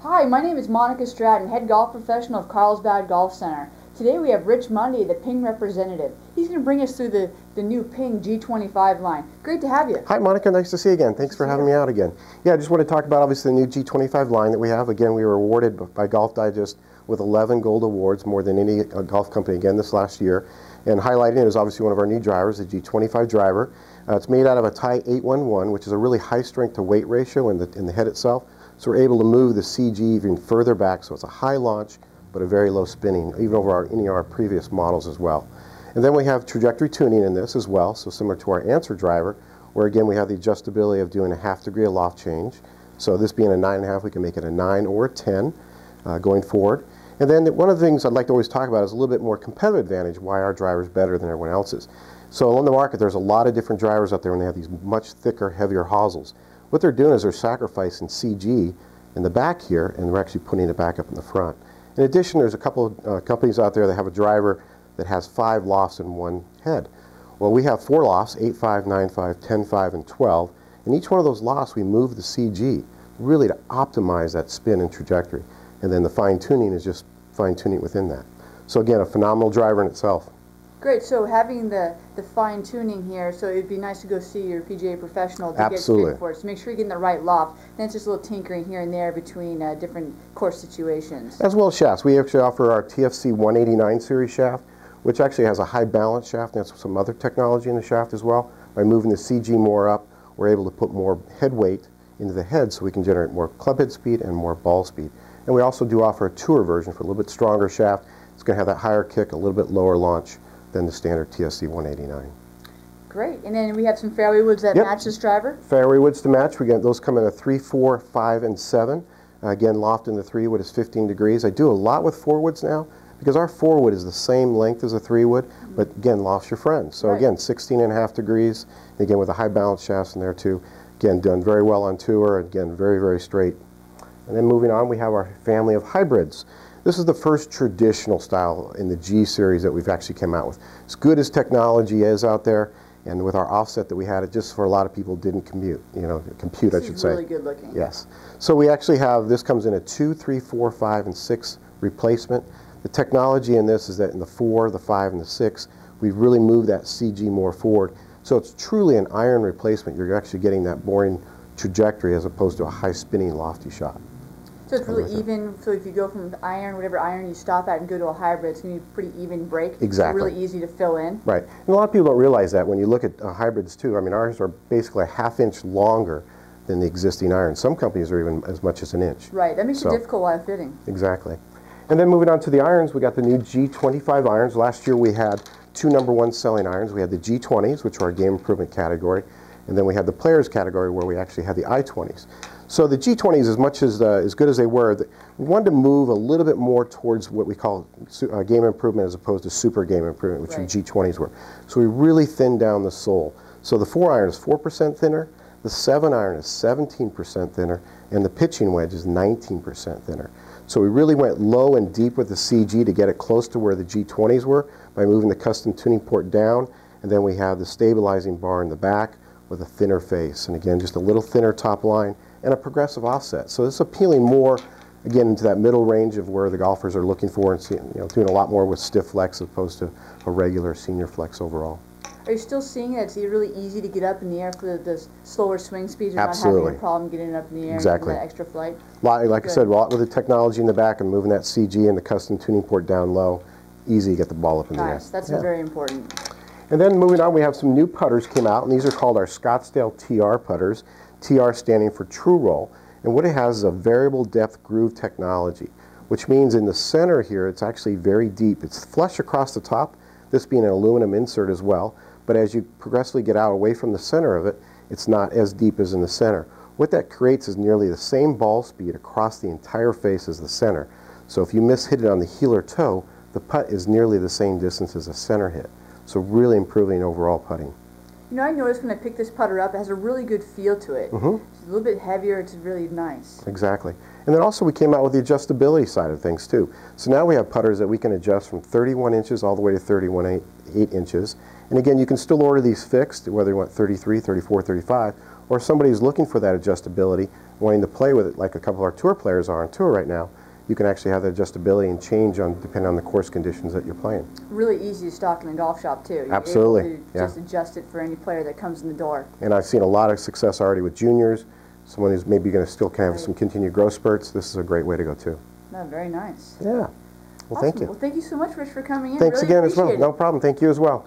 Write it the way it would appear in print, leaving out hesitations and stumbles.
Hi, my name is Monica Stratton, head golf professional of Carlsbad Golf Center. Today we have Rich Mundy, the Ping representative. He's going to bring us through the new Ping G25 line. Great to have you. Hi Monica, nice to see you again. Thanks for having me out again. Yeah, I just want to talk about obviously the new G25 line that we have. Again, we were awarded by Golf Digest with 11 gold awards, more than any golf company again this last year. And highlighting it is obviously one of our new drivers, the G25 driver. It's made out of a Thai 811, which is a really high strength to weight ratio in the head itself. So we're able to move the CG even further back, so it's a high launch but a very low spinning, even over any of our previous models as well. And then we have trajectory tuning in this as well, so similar to our Answer driver, where again we have the adjustability of doing a ½ degree of loft change. So this being a 9.5, we can make it a 9 or a 10 going forward. And then one of the things I'd like to always talk about is a little bit more competitive advantage, why our driver is better than everyone else's. So on the market, there's a lot of different drivers out there, and they have these much thicker, heavier hosels. What they're doing is they're sacrificing CG in the back here, and they're actually putting it back up in the front. In addition, there's a couple of companies out there that have a driver that has 5 lofts in one head. Well, we have 4 lofts, 8.5, 9.5, 10.5, and 12. And each one of those lofts, we move the CG really to optimize that spin and trajectory. And then the fine-tuning is just fine-tuning within that. So again, a phenomenal driver in itself. Great. So having the fine-tuning here, so it'd be nice to go see your PGA professional to Absolutely. get straight for it. So make sure you're getting the right loft. Then it's just a little tinkering here and there between different course situations. As well as shafts. We actually offer our TFC 189 series shaft, which actually has a high balance shaft, and that's some other technology in the shaft as well. By moving the CG more up, we're able to put more head weight into the head so we can generate more club head speed and more ball speed. And we also do offer a tour version for a little bit stronger shaft. It's going to have that higher kick, a little bit lower launch than the standard TFC 189. Great. And then we have some fairway woods that match this driver? Fairway woods to match. We got those come in a 3, 4, 5, and 7. Again, loft in the 3 wood is 15 degrees. I do a lot with 4 woods now because our 4 wood is the same length as a 3 wood, but again, loft's your friend. So again, 16.5 degrees, and again with a high balance shafts in there too. Again, done very well on tour. Again, very, very straight. And then moving on, we have our family of hybrids. This is the first traditional style in the G series that we've actually come out with. As good as technology is out there, and with our offset that we had, it just for a lot of people didn't compute, I should say. Really good looking. Yes. So we actually have, this comes in a 2, 3, 4, 5, and 6 replacement. The technology in this is that in the 4, the 5, and the 6, we've really moved that CG more forward. So it's truly an iron replacement. You're actually getting that boring trajectory as opposed to a high spinning lofty shot. So it's really even, so if you go from iron, whatever iron you stop at and go to a hybrid, it's going to be a pretty even break. Exactly. It's really easy to fill in. Right. And a lot of people don't realize that when you look at hybrids too. I mean, ours are basically a ½ inch longer than the existing iron. Some companies are even as much as an inch. Right. That makes it difficult while fitting. Exactly. And then moving on to the irons, we got the new G25 irons. Last year we had 2 #1 selling irons. We had the G20s, which are our game improvement category, and then we had the players category where we actually had the I20s. So the G20s, as much as good as they were, we wanted to move a little bit more towards what we call game improvement as opposed to super game improvement, which the G20s were. So we really thinned down the sole. So the 4 iron is 4% thinner, the 7 iron is 17% thinner, and the pitching wedge is 19% thinner. So we really went low and deep with the CG to get it close to where the G20s were by moving the custom tuning port down, and then we have the stabilizing bar in the back with a thinner face. And again, just a little thinner top line and a progressive offset. So it's appealing more, again, into that middle range of where the golfers are looking for and doing a lot more with stiff flex as opposed to a regular senior flex overall. Are you still seeing that it's really easy to get up in the air for the slower swing speeds? You're Absolutely. not having a problem getting it up in the air Exactly. and that extra flight? Like I said, with the technology in the back and moving that CG and the custom tuning port down low, easy to get the ball up in the air. Nice. That's very important. And then moving on, we have some new putters came out, and these are called our Scottsdale TR putters. TR standing for True Roll. And what it has is a variable depth groove technology, which means in the center here, it's actually very deep. It's flush across the top, this being an aluminum insert as well. But as you progressively get out away from the center of it, it's not as deep as in the center. What that creates is nearly the same ball speed across the entire face as the center. So if you hit it on the heel or toe, the putt is nearly the same distance as a center hit. So really improving overall putting. You know, I noticed when I picked this putter up, it has a really good feel to it. It's a little bit heavier, it's really nice. Exactly. And then also we came out with the adjustability side of things too. So now we have putters that we can adjust from 31 inches all the way to 31.8 inches. And again, you can still order these fixed, whether you want 33, 34, 35, or somebody who's looking for that adjustability, wanting to play with it like a couple of our tour players are on tour right now, you can actually have the adjustability and change depending on the course conditions that you're playing. Really easy to stock in the golf shop too. You're Absolutely. able to just adjust it for any player that comes in the door. And I've seen a lot of success already with juniors, someone who's maybe going to still have some continued growth spurts. This is a great way to go too. No, very nice. Yeah. Well, Awesome. thank you. Well, thank you so much, Rich, for coming in. Thanks really again as well. appreciate it. No problem. Thank you as well.